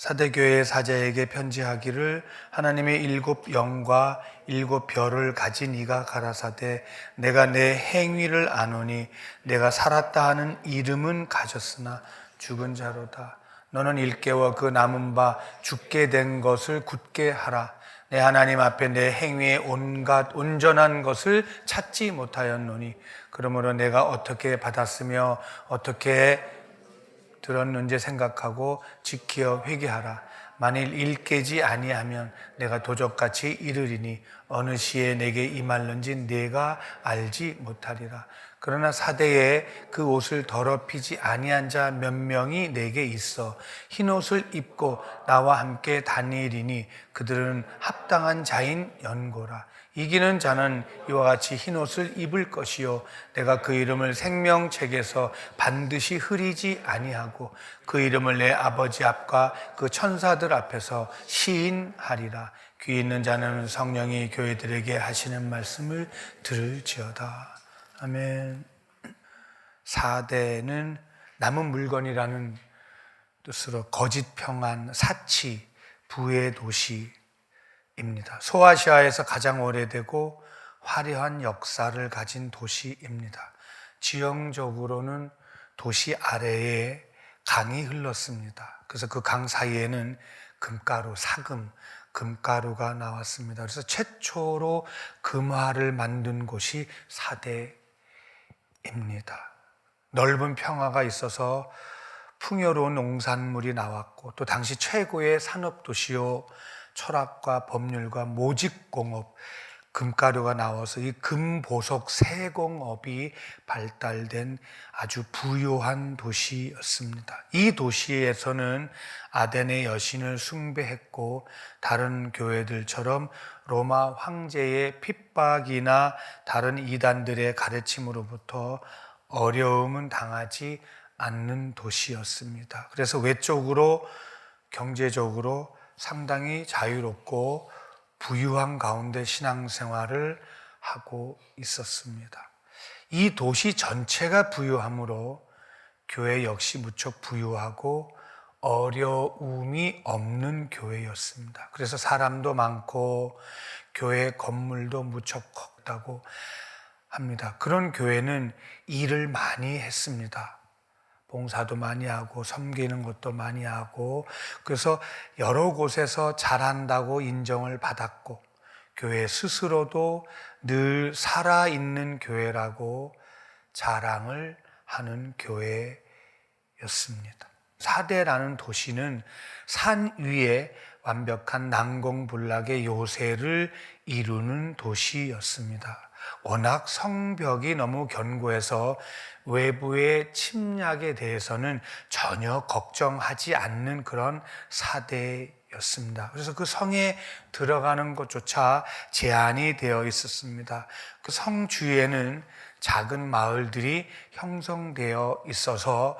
사대교회 사자에게 편지하기를 하나님의 일곱 영과 일곱 별을 가진 이가 가라사대 내가 내 행위를 아노니 내가 살았다 하는 이름은 가졌으나 죽은 자로다. 너는 일깨워 그 남은 바 죽게 된 것을 굳게 하라. 내 하나님 앞에 내 행위의 온갖 온전한 것을 찾지 못하였노니 그러므로 내가 어떻게 받았으며 어떻게 들었는지 생각하고 지켜 회개하라. 만일 일깨지 아니하면 내가 도적같이 이르리니 어느 시에 내게 임할는지 내가 알지 못하리라. 그러나 사대에 그 옷을 더럽히지 아니한 자 몇 명이 내게 있어 흰옷을 입고 나와 함께 다니리니 그들은 합당한 자인 연고라. 이기는 자는 이와 같이 흰옷을 입을 것이요 내가 그 이름을 생명책에서 반드시 흐리지 아니하고 그 이름을 내 아버지 앞과 그 천사들 앞에서 시인하리라. 귀 있는 자는 성령이 교회들에게 하시는 말씀을 들을지어다. 아멘. 사대는 남은 물건이라는 뜻으로 거짓 평안, 사치, 부의 도시 입니다. 소아시아에서 가장 오래되고 화려한 역사를 가진 도시입니다. 지형적으로는 도시 아래에 강이 흘렀습니다. 그래서 그 강 사이에는 금가루, 사금, 금가루가 나왔습니다. 그래서 최초로 금화를 만든 곳이 사대입니다. 넓은 평화가 있어서 풍요로운 농산물이 나왔고 또 당시 최고의 산업도시요 철학과 법률과 모직공업, 금가루가 나와서 이 금보석 세공업이 발달된 아주 부유한 도시였습니다. 이 도시에서는 아덴의 여신을 숭배했고 다른 교회들처럼 로마 황제의 핍박이나 다른 이단들의 가르침으로부터 어려움은 당하지 않는 도시였습니다. 그래서 외적으로 경제적으로 상당히 자유롭고 부유한 가운데 신앙생활을 하고 있었습니다. 이 도시 전체가 부유하므로 교회 역시 무척 부유하고 어려움이 없는 교회였습니다. 그래서 사람도 많고 교회 건물도 무척 컸다고 합니다. 그런 교회는 일을 많이 했습니다. 봉사도 많이 하고 섬기는 것도 많이 하고 그래서 여러 곳에서 잘한다고 인정을 받았고 교회 스스로도 늘 살아있는 교회라고 자랑을 하는 교회였습니다. 사대라는 도시는 산 위에 완벽한 난공불락의 요새를 이루는 도시였습니다. 워낙 성벽이 너무 견고해서 외부의 침략에 대해서는 전혀 걱정하지 않는 그런 사대였습니다. 그래서 그 성에 들어가는 것조차 제한이 되어 있었습니다. 그 성 주위에는 작은 마을들이 형성되어 있어서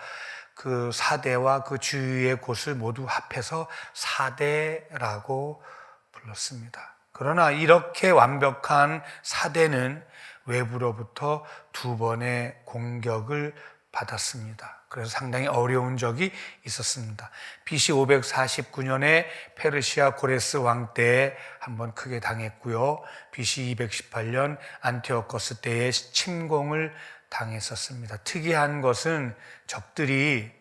그 사대와 그 주위의 곳을 모두 합해서 사대라고 불렀습니다. 그러나 이렇게 완벽한 사대는 외부로부터 두 번의 공격을 받았습니다. 그래서 상당히 어려운 적이 있었습니다. BC 549년에 페르시아 고레스 왕 때에 한번 크게 당했고요. BC 218년 안티오코스 때에 침공을 당했었습니다. 특이한 것은 적들이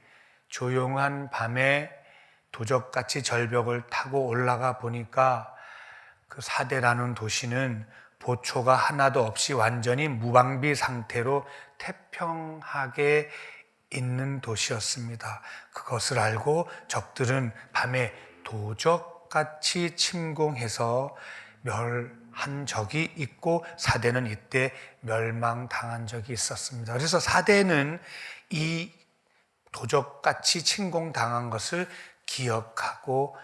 조용한 밤에 도적같이 절벽을 타고 올라가 보니까 그 사대라는 도시는 보초가 하나도 없이 완전히 무방비 상태로 태평하게 있는 도시였습니다. 그것을 알고 적들은 밤에 도적같이 침공해서 멸한 적이 있고 사대는 이때 멸망당한 적이 있었습니다. 그래서 사대는 이 도적같이 침공당한 것을 기억하고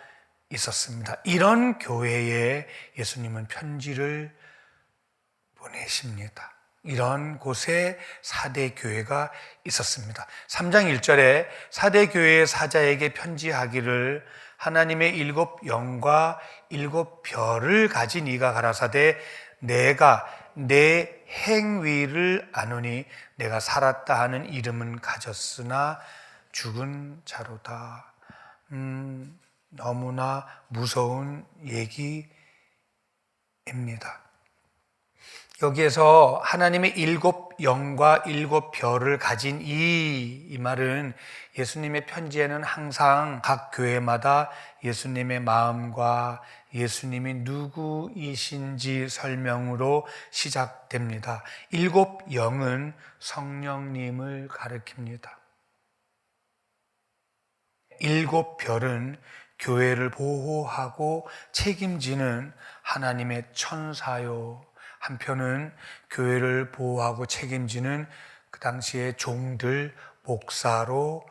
있었습니다. 이런 교회에 예수님은 편지를 보내십니다. 이런 곳에 사대 교회가 있었습니다. 3장 1절에 사대 교회의 사자에게 편지하기를 하나님의 일곱 영과 일곱 별을 가진 이가 가라사대 내가 내 행위를 아노니 내가 살았다 하는 이름은 가졌으나 죽은 자로다. 너무나 무서운 얘기입니다. 여기에서 하나님의 7 영과 7 별을 가진 이 말은 예수님의 편지에는 항상 각 교회마다 예수님의 마음과 예수님이 누구이신지 설명으로 시작됩니다. 7 영은 성령님을 가리킵니다. 7 별은 교회를 보호하고 책임지는 하나님의 천사요. 한편은 교회를 보호하고 책임지는 그 당시의 종들, 목사로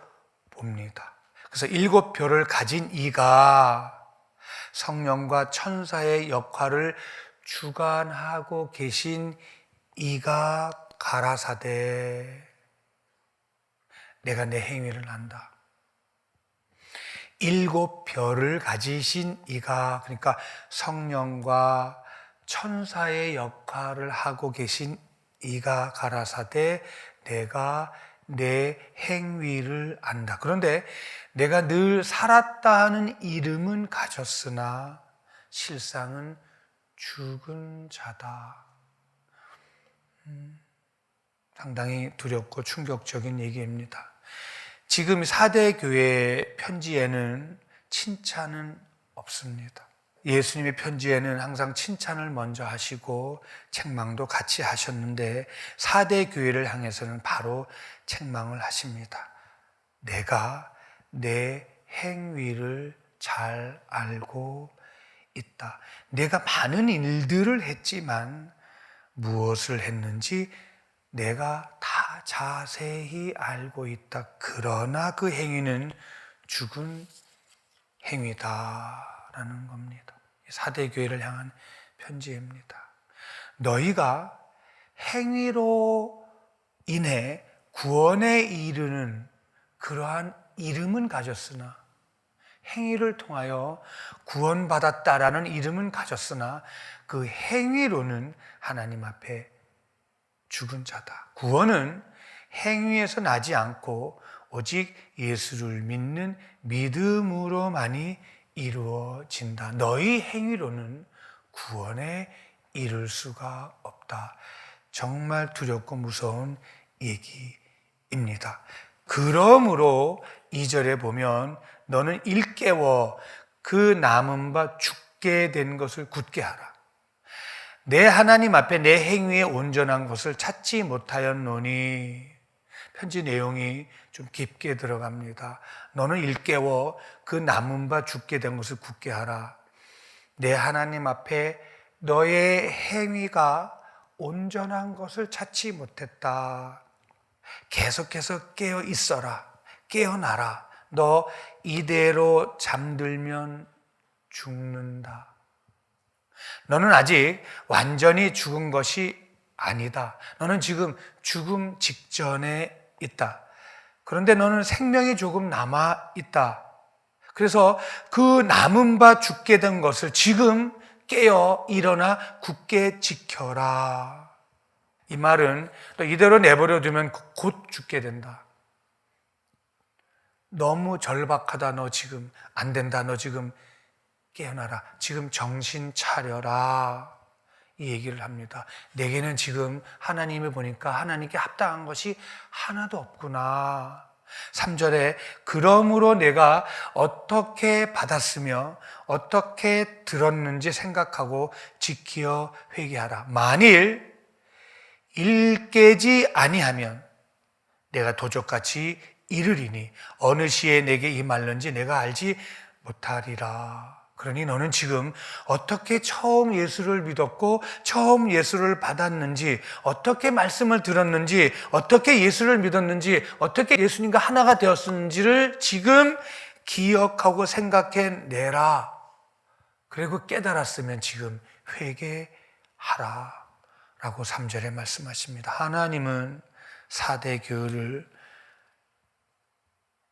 봅니다. 그래서 7 별을 가진 이가 성령과 천사의 역할을 주관하고 계신 이가 가라사대 내가 내 행위를 안다. 7 별을 가지신 이가, 그러니까 성령과 천사의 역할을 하고 계신 이가 가라사대 내가 내 행위를 안다. 그런데 내가 늘 살았다 하는 이름은 가졌으나 실상은 죽은 자다. 상당히 두렵고 충격적인 얘기입니다. 지금 4대 교회 편지에는 칭찬은 없습니다. 예수님의 편지에는 항상 칭찬을 먼저 하시고 책망도 같이 하셨는데 4대 교회를 향해서는 바로 책망을 하십니다. 내가 내 행위를 잘 알고 있다. 내가 많은 일들을 했지만 무엇을 했는지 내가 다 자세히 알고 있다. 그러나 그 행위는 죽은 행위다라는 겁니다. 4대 교회를 향한 편지입니다. 너희가 행위로 인해 구원에 이르는 그러한 이름은 가졌으나, 행위를 통하여 구원받았다라는 이름은 가졌으나 그 행위로는 하나님 앞에 죽은 자다. 구원은 행위에서 나지 않고 오직 예수를 믿는 믿음으로만이 이루어진다. 너희 행위로는 구원에 이를 수가 없다. 정말 두렵고 무서운 얘기입니다. 그러므로 2절에 보면 너는 일깨워 그 남은 바 죽게 된 것을 굳게 하라. 내 하나님 앞에 내 행위에 온전한 것을 찾지 못하였노니, 편지 내용이 좀 깊게 들어갑니다. 너는 일깨워 그 남은 바 죽게 된 것을 굳게 하라. 내 하나님 앞에 너의 행위가 온전한 것을 찾지 못했다. 계속해서 깨어 있어라. 깨어나라. 너 이대로 잠들면 죽는다. 너는 아직 완전히 죽은 것이 아니다. 너는 지금 죽음 직전에 있다. 그런데 너는 생명이 조금 남아 있다. 그래서 그 남은 바 죽게 된 것을 지금 깨어 일어나 굳게 지켜라. 이 말은 또 이대로 내버려 두면 곧 죽게 된다. 너무 절박하다. 너 지금 안 된다. 너 지금 깨어나라. 지금 정신 차려라. 이 얘기를 합니다. 내게는 지금 하나님을 보니까 하나님께 합당한 것이 하나도 없구나. 3절에 그러므로 내가 어떻게 받았으며 어떻게 들었는지 생각하고 지키어 회개하라. 만일 일깨지 아니하면 내가 도적같이 이르리니 어느 시에 내게 임할는지 내가 알지 못하리라. 그러니 너는 지금 어떻게 처음 예수를 믿었고 처음 예수를 받았는지, 어떻게 말씀을 들었는지, 어떻게 예수를 믿었는지, 어떻게 예수님과 하나가 되었는지를 지금 기억하고 생각해내라. 그리고 깨달았으면 지금 회개하라 라고 3절에 말씀하십니다. 하나님은 4대 교회를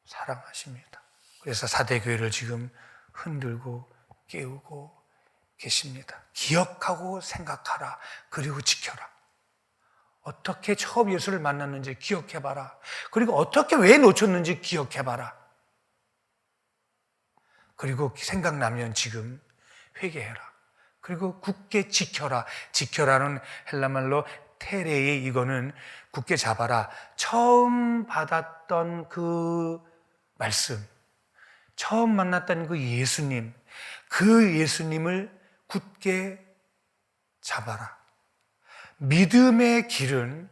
사랑하십니다. 그래서 4대 교회를 지금 흔들고 깨우고 계십니다. 기억하고 생각하라. 그리고 지켜라. 어떻게 처음 예수를 만났는지 기억해봐라. 그리고 어떻게 왜 놓쳤는지 기억해봐라. 그리고 생각나면 지금 회개해라. 그리고 굳게 지켜라. 지켜라는 헬라말로 테레이, 이거는 굳게 잡아라. 처음 받았던 그 말씀, 처음 만났던 그 예수님, 그 예수님을 굳게 잡아라. 믿음의 길은,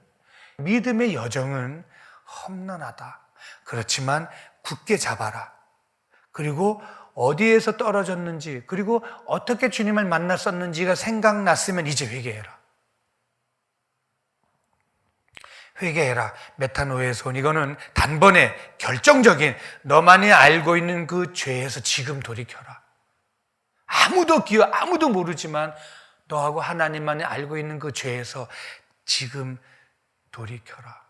믿음의 여정은 험난하다. 그렇지만 굳게 잡아라. 그리고 어디에서 떨어졌는지, 그리고 어떻게 주님을 만났었는지가 생각났으면 이제 회개해라. 회개해라. 메타노의 손, 이거는 단번에 결정적인, 너만이 알고 있는 그 죄에서 지금 돌이켜라. 아무도 모르지만 너하고 하나님만이 알고 있는 그 죄에서 지금 돌이켜라.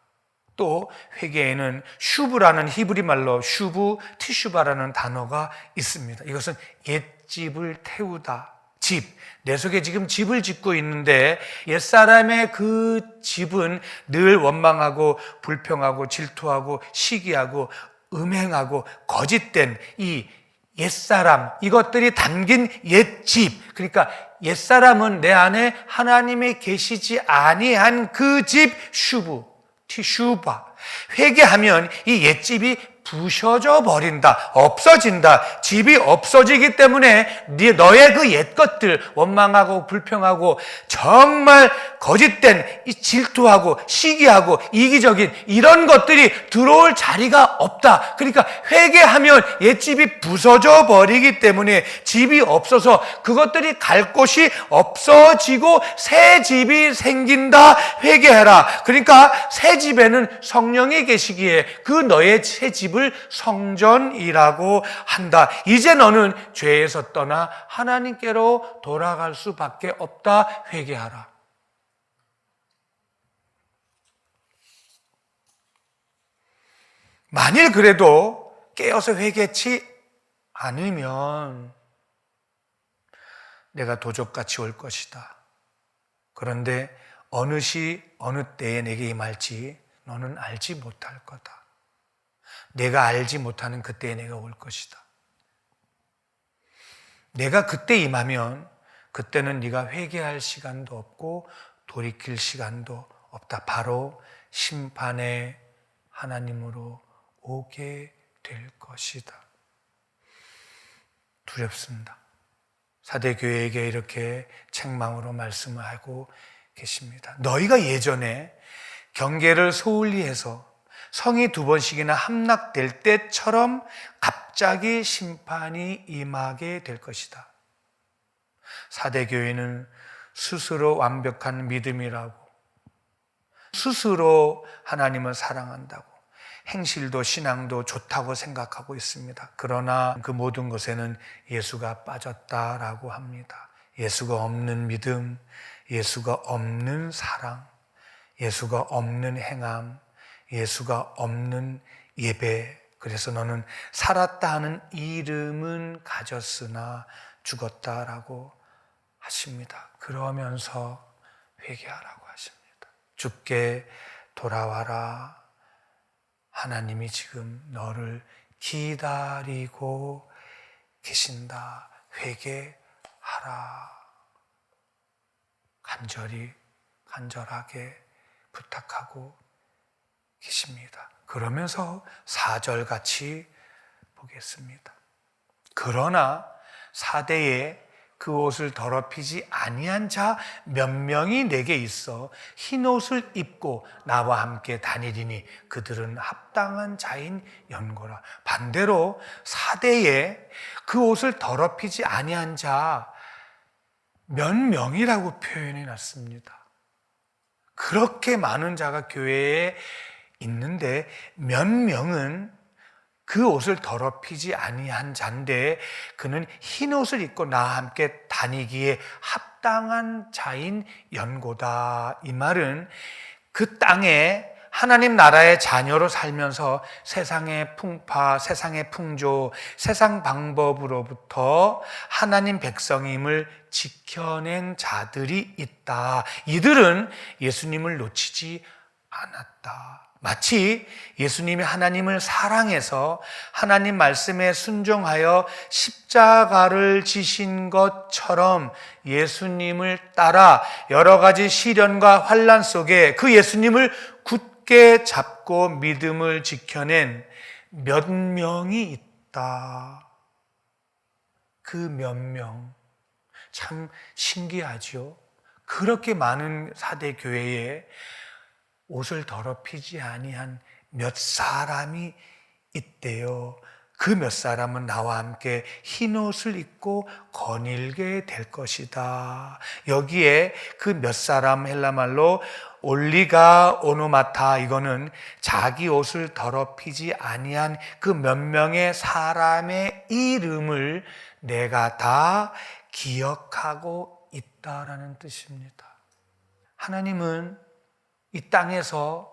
또 회개에는 슈브라는 히브리 말로 슈브 티슈바라는 단어가 있습니다. 이것은 옛집을 태우다. 집, 내 속에 지금 집을 짓고 있는데 옛사람의 그 집은 늘 원망하고 불평하고 질투하고 시기하고 음행하고 거짓된 이 옛사람, 이것들이 담긴 옛집, 그러니까 옛사람은 내 안에 하나님이 계시지 아니한 그 집, 슈브, 티슈바. 회개하면 이 옛집이 부셔져 버린다, 없어진다. 집이 없어지기 때문에 너의 그 옛것들, 원망하고 불평하고 정말 거짓된 이 질투하고 시기하고 이기적인 이런 것들이 들어올 자리가 없다. 그러니까 회개하면 옛집이 부서져 버리기 때문에 집이 없어서 그것들이 갈 곳이 없어지고 새 집이 생긴다. 회개해라. 그러니까 새 집에는 성령이 계시기에 그 너의 새 집을 성전이라고 한다. 이제 너는 죄에서 떠나 하나님께로 돌아갈 수밖에 없다. 회개하라. 만일 그래도 깨어서 회개치 않으면 내가 도적같이 올 것이다. 그런데 어느 시 어느 때에 내게 임할지 너는 알지 못할 거다. 내가 알지 못하는 그때에 내가 올 것이다. 내가 그때 임하면 그때는 네가 회개할 시간도 없고 돌이킬 시간도 없다. 바로 심판의 하나님으로 오게 될 것이다. 두렵습니다. 사대교회에게 이렇게 책망으로 말씀을 하고 계십니다. 너희가 예전에 경계를 소홀히 해서 성이 2번씩이나 함락될 때처럼 갑자기 심판이 임하게 될 것이다. 사대교회는 스스로 완벽한 믿음이라고, 스스로 하나님을 사랑한다고, 행실도 신앙도 좋다고 생각하고 있습니다. 그러나 그 모든 것에는 예수가 빠졌다라고 합니다. 예수가 없는 믿음, 예수가 없는 사랑, 예수가 없는 행함, 예수가 없는 예배. 그래서 너는 살았다 하는 이름은 가졌으나 죽었다라고 하십니다. 그러면서 회개하라고 하십니다. 주께 돌아와라. 하나님이 지금 너를 기다리고 계신다. 회개하라. 간절하게 부탁하고 계십니다. 그러면서 4절같이 보겠습니다. 그러나 사대에 그 옷을 더럽히지 아니한 자 몇 명이 내게 있어 흰 옷을 입고 나와 함께 다니리니 그들은 합당한 자인 연고라. 반대로 사대에 그 옷을 더럽히지 아니한 자 몇 명이라고 표현해 놨습니다. 그렇게 많은 자가 교회에 있는데 몇 명은 그 옷을 더럽히지 아니한 자인데 그는 흰 옷을 입고 나와 함께 다니기에 합당한 자인 연고다. 이 말은 그 땅에 하나님 나라의 자녀로 살면서 세상의 풍파, 세상의 풍조, 세상 방법으로부터 하나님 백성임을 지켜낸 자들이 있다. 이들은 예수님을 놓치지 않았다. 마치 예수님이 하나님을 사랑해서 하나님 말씀에 순종하여 십자가를 지신 것처럼 예수님을 따라 여러 가지 시련과 환난 속에 그 예수님을 굳게 잡고 믿음을 지켜낸 몇 명이 있다. 그 몇 명. 참 신기하죠. 그렇게 많은 사대 교회에 옷을 더럽히지 아니한 몇 사람이 있대요. 그 몇 사람은 나와 함께 흰 옷을 입고 거닐게 될 것이다. 여기에 그 몇 사람 헬라말로 올리가 오노마타, 이거는 자기 옷을 더럽히지 아니한 그 몇 명의 사람의 이름을 내가 다 기억하고 있다라는 뜻입니다. 하나님은 이 땅에서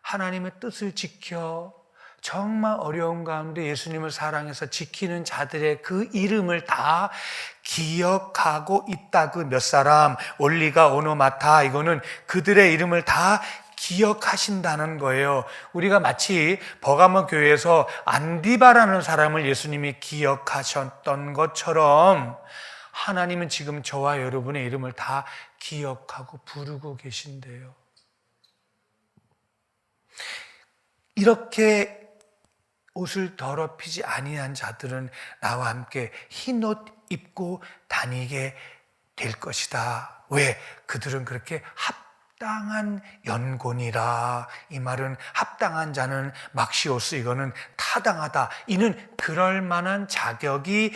하나님의 뜻을 지켜 정말 어려운 가운데 예수님을 사랑해서 지키는 자들의 그 이름을 다 기억하고 있다. 그 몇 사람, 올리가 오노마타, 이거는 그들의 이름을 다 기억하신다는 거예요. 우리가 마치 버가모 교회에서 안디바라는 사람을 예수님이 기억하셨던 것처럼 하나님은 지금 저와 여러분의 이름을 다 기억하고 부르고 계신데요. 이렇게 옷을 더럽히지 아니한 자들은 나와 함께 흰 옷 입고 다니게 될 것이다. 왜? 그들은 그렇게 합당한 연곤이라. 이 말은 합당한 자는 막시오스, 이거는 타당하다. 이는 그럴 만한 자격이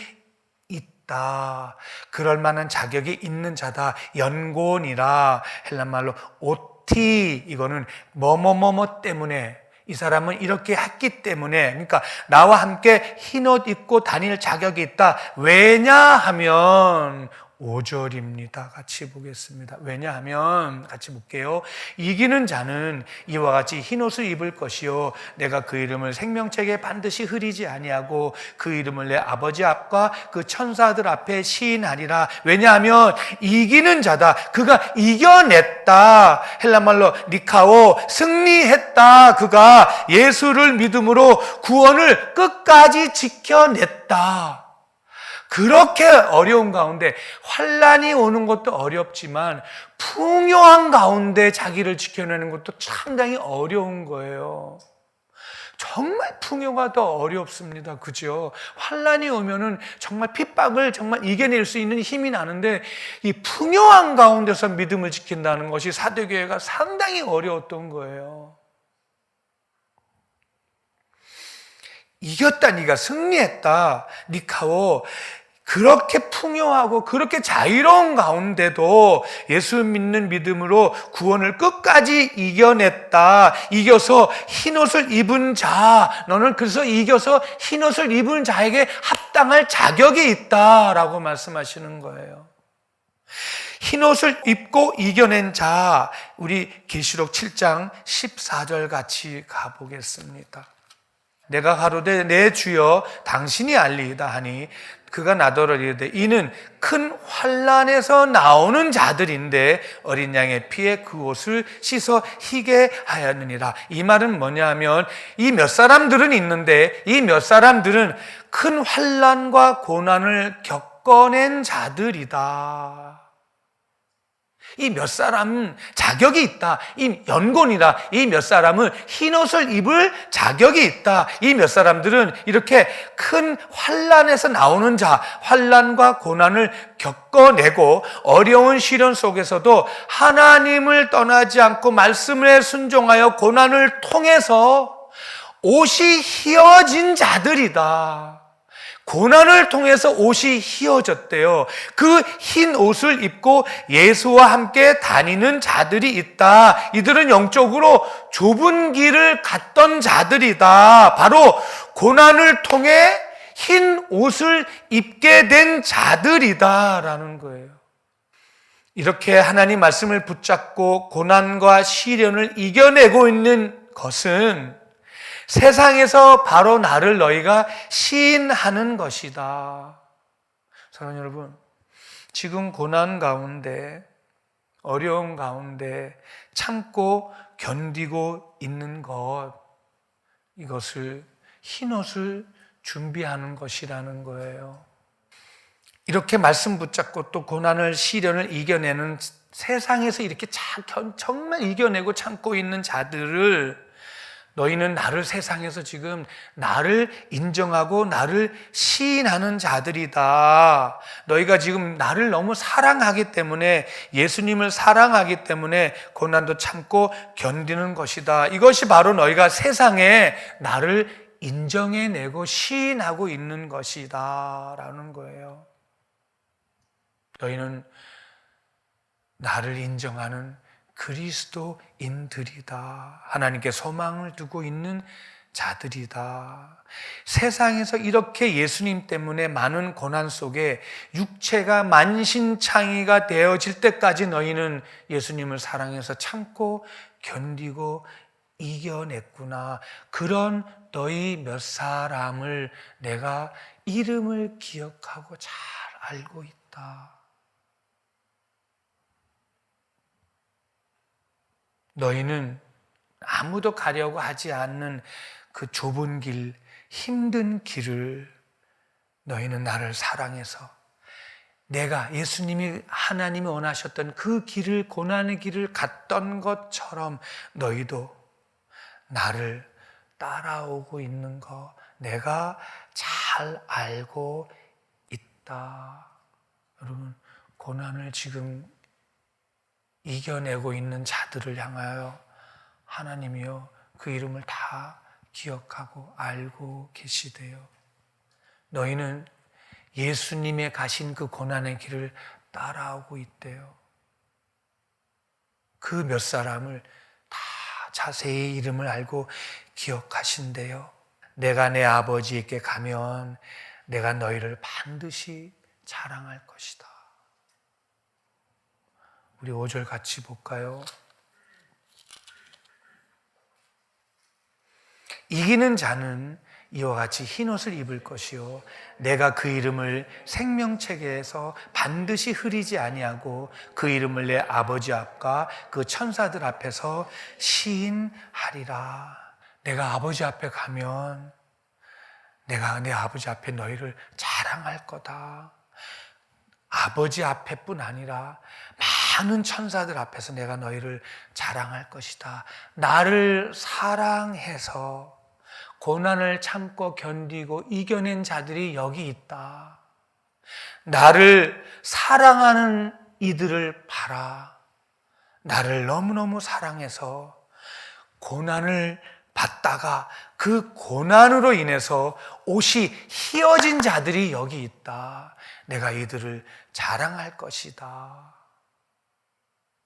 있다. 그럴 만한 자격이 있는 자다. 연곤이라. 헬란말로 오티, 이거는 뭐뭐뭐뭐 때문에, 이 사람은 이렇게 했기 때문에, 그러니까 나와 함께 흰옷 입고 다닐 자격이 있다. 왜냐하면 5절입니다. 같이 보겠습니다. 왜냐하면 같이 볼게요. 이기는 자는 이와 같이 흰옷을 입을 것이요 내가 그 이름을 생명책에 반드시 흐리지 아니하고 그 이름을 내 아버지 앞과 그 천사들 앞에 시인하리라. 왜냐하면 이기는 자다. 그가 이겨냈다. 헬라말로 니카오, 승리했다. 그가 예수를 믿음으로 구원을 끝까지 지켜냈다. 그렇게 어려운 가운데, 환난이 오는 것도 어렵지만 풍요한 가운데 자기를 지켜내는 것도 상당히 어려운 거예요. 정말 풍요가 더 어렵습니다. 그죠? 환난이 오면은 정말 핍박을 정말 이겨낼 수 있는 힘이 나는데, 이 풍요한 가운데서 믿음을 지킨다는 것이 사도교회가 상당히 어려웠던 거예요. 이겼다, 네가 승리했다, 니카오. 그렇게 풍요하고 그렇게 자유로운 가운데도 예수 믿는 믿음으로 구원을 끝까지 이겨냈다. 이겨서 흰옷을 입은 자, 너는 그래서 이겨서 흰옷을 입은 자에게 합당할 자격이 있다라고 말씀하시는 거예요. 흰옷을 입고 이겨낸 자, 우리 계시록 7장 14절 같이 가보겠습니다. 내가 가로되 내 주여 당신이 알리이다 하니 그가 나더러 이르되 이는 큰 환난에서 나오는 자들인데 어린 양의 피에 그 옷을 씻어 희게 하였느니라. 이 말은 뭐냐 하면 이 몇 사람들은 있는데 이 몇 사람들은 큰 환난과 고난을 겪어낸 자들이다. 이 몇 사람은 자격이 있다. 이 연곤이다. 이 몇 사람은 흰옷을 입을 자격이 있다. 이 몇 사람들은 이렇게 큰 환난에서 나오는 자, 환난과 고난을 겪어내고 어려운 시련 속에서도 하나님을 떠나지 않고 말씀에 순종하여 고난을 통해서 옷이 휘어진 자들이다. 고난을 통해서 옷이 휘어졌대요. 그 흰 옷을 입고 예수와 함께 다니는 자들이 있다. 이들은 영적으로 좁은 길을 갔던 자들이다. 바로 고난을 통해 흰 옷을 입게 된 자들이다라는 거예요. 이렇게 하나님 말씀을 붙잡고 고난과 시련을 이겨내고 있는 것은 세상에서 바로 나를 너희가 시인하는 것이다. 사랑하는 여러분, 지금 고난 가운데 어려운 가운데 참고 견디고 있는 것, 이것을 흰옷을 준비하는 것이라는 거예요. 이렇게 말씀 붙잡고 또 고난을 시련을 이겨내는, 세상에서 이렇게 정말 이겨내고 참고 있는 자들을, 너희는 나를 세상에서 지금 나를 인정하고 나를 시인하는 자들이다. 너희가 지금 나를 너무 사랑하기 때문에, 예수님을 사랑하기 때문에 고난도 참고 견디는 것이다. 이것이 바로 너희가 세상에 나를 인정해내고 시인하고 있는 것이다 라는 거예요. 너희는 나를 인정하는 그리스도인들이다. 하나님께 소망을 두고 있는 자들이다. 세상에서 이렇게 예수님 때문에 많은 고난 속에 육체가 만신창이가 되어질 때까지 너희는 예수님을 사랑해서 참고 견디고 이겨냈구나. 그런 너희 몇 사람을 내가 이름을 기억하고 잘 알고 있다. 너희는 아무도 가려고 하지 않는 그 좁은 길, 힘든 길을 너희는 나를 사랑해서, 내가 예수님이 하나님이 원하셨던 그 길을, 고난의 길을 갔던 것처럼 너희도 나를 따라오고 있는 거 내가 잘 알고 있다. 여러분, 고난을 지금 이겨내고 있는 자들을 향하여 하나님이요 그 이름을 다 기억하고 알고 계시대요. 너희는 예수님의 가신 그 고난의 길을 따라오고 있대요. 그 몇 사람을 다 자세히 이름을 알고 기억하신대요. 내가 내 아버지에게 가면 내가 너희를 반드시 자랑할 것이다. 우리 5절 같이 볼까요? 이기는 자는 이와 같이 흰옷을 입을 것이요 내가 그 이름을 생명책에서 반드시 흐리지 아니하고 그 이름을 내 아버지 앞과 그 천사들 앞에서 시인하리라. 내가 아버지 앞에 가면 내가 내 아버지 앞에 너희를 자랑할 거다. 아버지 앞에뿐 아니라 많은 천사들 앞에서 내가 너희를 자랑할 것이다. 나를 사랑해서 고난을 참고 견디고 이겨낸 자들이 여기 있다. 나를 사랑하는 이들을 봐라. 나를 너무너무 사랑해서 고난을 받다가 그 고난으로 인해서 옷이 휘어진 자들이 여기 있다. 내가 이들을 자랑할 것이다.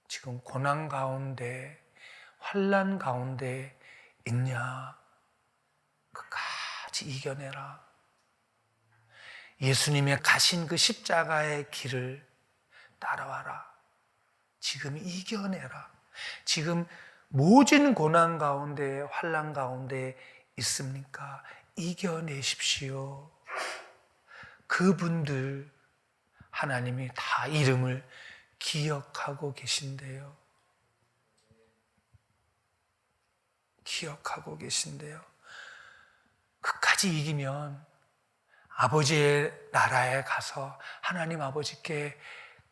지금 고난 가운데, 환난 가운데 있냐? 끝까지 이겨내라. 예수님의 가신 그 십자가의 길을 따라와라. 지금 이겨내라. 지금 모진 고난 가운데, 환난 가운데 있습니까? 이겨내십시오. 그분들 하나님이 다 이름을 기억하고 계신데요. 기억하고 계신데요. 끝까지 이기면 아버지의 나라에 가서 하나님 아버지께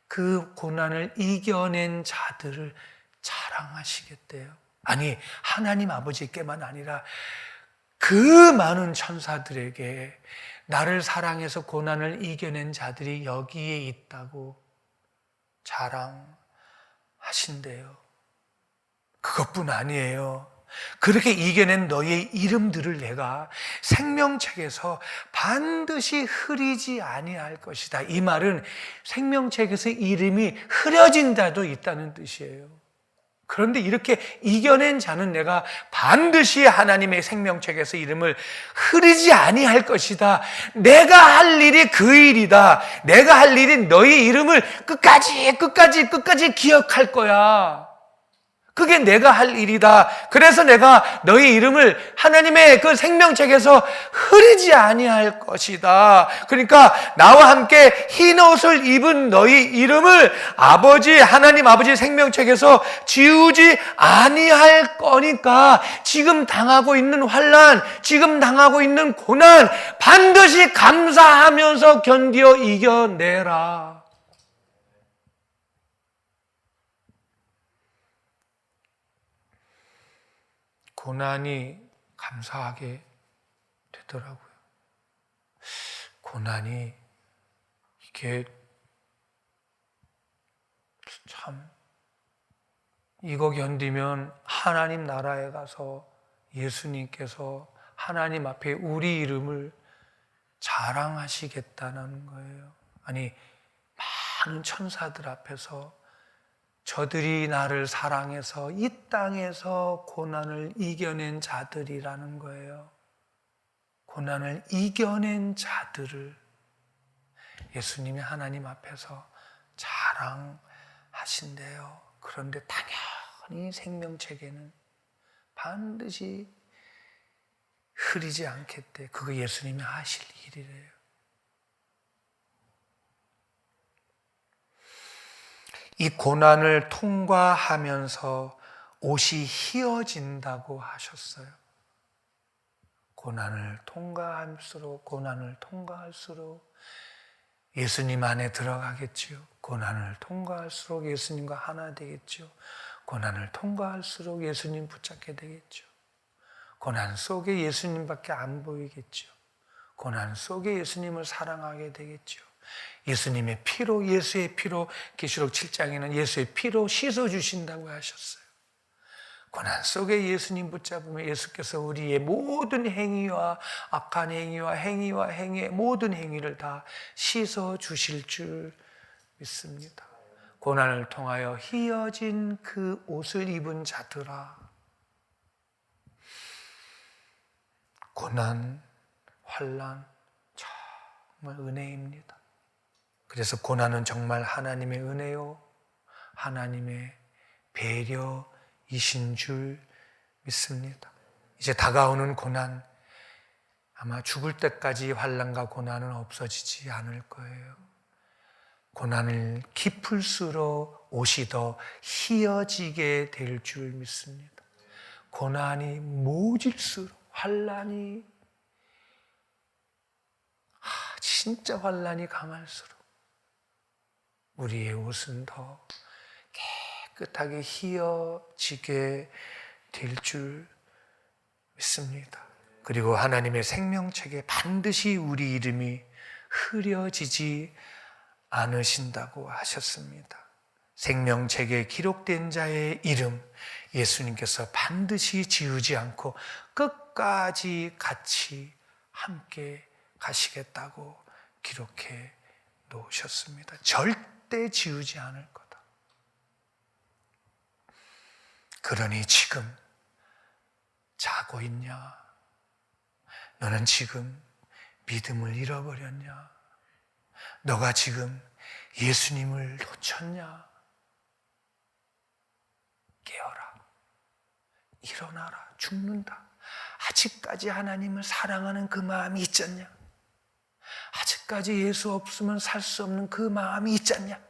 그 고난을 이겨낸 자들을 자랑하시겠대요. 아니, 하나님 아버지께만 아니라 그 많은 천사들에게 나를 사랑해서 고난을 이겨낸 자들이 여기에 있다고 자랑하신대요. 그것뿐 아니에요. 그렇게 이겨낸 너희의 이름들을 내가 생명책에서 반드시 흐리지 아니할 것이다. 이 말은 생명책에서 이름이 흐려진 자도 있다는 뜻이에요. 그런데 이렇게 이겨낸 자는 내가 반드시 하나님의 생명책에서 이름을 흐리지 아니할 것이다. 내가 할 일이 그 일이다. 내가 할 일이 너희 이름을 끝까지 기억할 거야. 그게 내가 할 일이다. 그래서 내가 너희 이름을 하나님의 그 생명책에서 흐리지 아니할 것이다. 그러니까 나와 함께 흰 옷을 입은 너희 이름을 하나님 아버지 생명책에서 지우지 아니할 거니까 지금 당하고 있는 환난, 지금 당하고 있는 고난 반드시 감사하면서 견디어 이겨내라. 고난이 감사하게 되더라고요. 고난이 이게 참, 이거 견디면 하나님 나라에 가서 예수님께서 하나님 앞에 우리 이름을 자랑하시겠다는 거예요. 아니, 많은 천사들 앞에서 저들이 나를 사랑해서 이 땅에서 고난을 이겨낸 자들이라는 거예요. 고난을 이겨낸 자들을 예수님이 하나님 앞에서 자랑하신대요. 그런데 당연히 생명책에는 반드시 흐리지 않겠대. 그거 예수님이 하실 일이래요. 이 고난을 통과하면서 옷이 휘어진다고 하셨어요. 고난을 통과할수록 예수님 안에 들어가겠지요. 고난을 통과할수록 예수님과 하나 되겠지요. 고난을 통과할수록 예수님 붙잡게 되겠죠. 고난 속에 예수님밖에 안 보이겠죠. 고난 속에 예수님을 사랑하게 되겠죠. 예수님의 피로, 예수의 피로, 계시록 7장에는 예수의 피로 씻어주신다고 하셨어요. 고난 속에 예수님 붙잡으면 예수께서 우리의 모든 행위와 악한 행위와 행위의 모든 행위를 다 씻어주실 줄 믿습니다. 고난을 통하여 휘어진 그 옷을 입은 자들아, 고난, 환난 정말 은혜입니다. 그래서 고난은 정말 하나님의 은혜요, 하나님의 배려이신 줄 믿습니다. 이제 다가오는 고난, 아마 죽을 때까지 환난과 고난은 없어지지 않을 거예요. 고난을 깊을수록 옷이 더 휘어지게 될 줄 믿습니다. 고난이 모질수록, 환난이 진짜 환난이 강할수록 우리의 옷은 더 깨끗하게 휘어지게 될 줄 믿습니다. 그리고 하나님의 생명책에 반드시 우리 이름이 흐려지지 않으신다고 하셨습니다. 생명책에 기록된 자의 이름, 예수님께서 반드시 지우지 않고 끝까지 같이 함께 가시겠다고 기록해 놓으셨습니다. 절대 지우지 않을 거다. 그러니 지금 자고 있냐? 너는 지금 믿음을 잃어버렸냐? 너가 지금 예수님을 놓쳤냐? 깨어라. 일어나라. 죽는다. 아직까지 하나님을 사랑하는 그 마음이 있잖냐? 아직까지 예수 없으면 살 수 없는 그 마음이 있잖냐?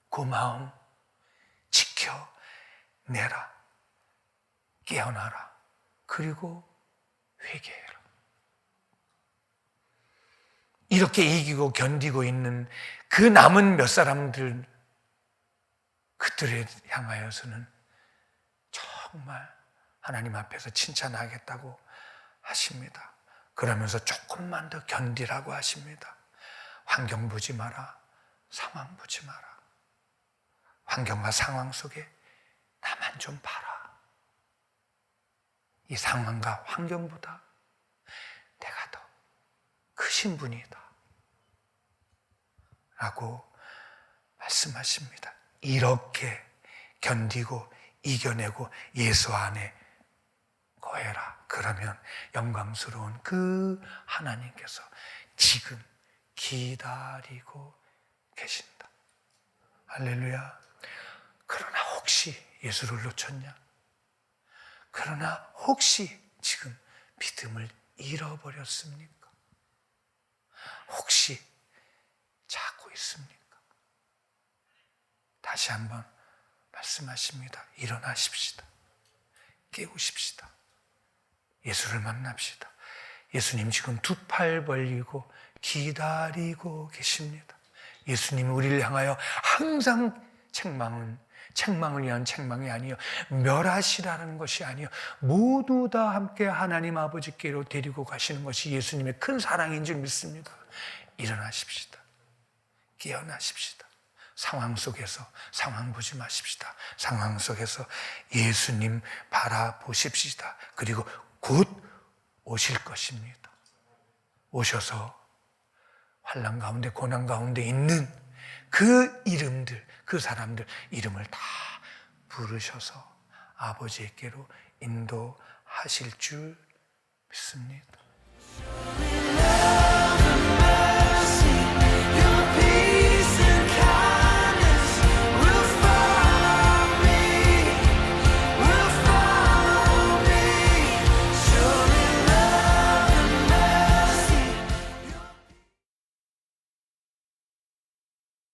그 마음 지켜내라. 깨어나라. 그리고 회개해라. 이렇게 이기고 견디고 있는 그 남은 몇 사람들, 그들에 향하여서는 정말 하나님 앞에서 칭찬하겠다고 하십니다. 그러면서 조금만 더 견디라고 하십니다. 환경 보지 마라. 상황 보지 마라. 환경과 상황 속에 나만 좀 봐라. 이 상황과 환경보다 내가 더 크신 분이다 라고 말씀하십니다. 이렇게 견디고 이겨내고 예수 안에 거해라. 그러면 영광스러운 그 하나님께서 지금 기다리고 계신다. 할렐루야. 그러니 혹시 예수를 놓쳤냐? 그러나 혹시 지금 믿음을 잃어버렸습니까? 혹시 찾고 있습니까? 다시 한번 말씀하십니다. 일어나십시다. 깨우십시다. 예수를 만납시다. 예수님 지금 두 팔 벌리고 기다리고 계십니다. 예수님이 우리를 향하여 항상 책망을 위한 책망이 아니요 멸하시라는 것이 아니요 모두 다 함께 하나님 아버지께로 데리고 가시는 것이 예수님의 큰 사랑인 줄 믿습니다. 일어나십시다. 깨어나십시다. 상황 속에서 상황 보지 마십시다. 상황 속에서 예수님 바라보십시다. 그리고 곧 오실 것입니다. 오셔서 환난 가운데 고난 가운데 있는 그 이름들, 그 사람들 이름을 다 부르셔서 아버지께로 인도하실 줄 믿습니다.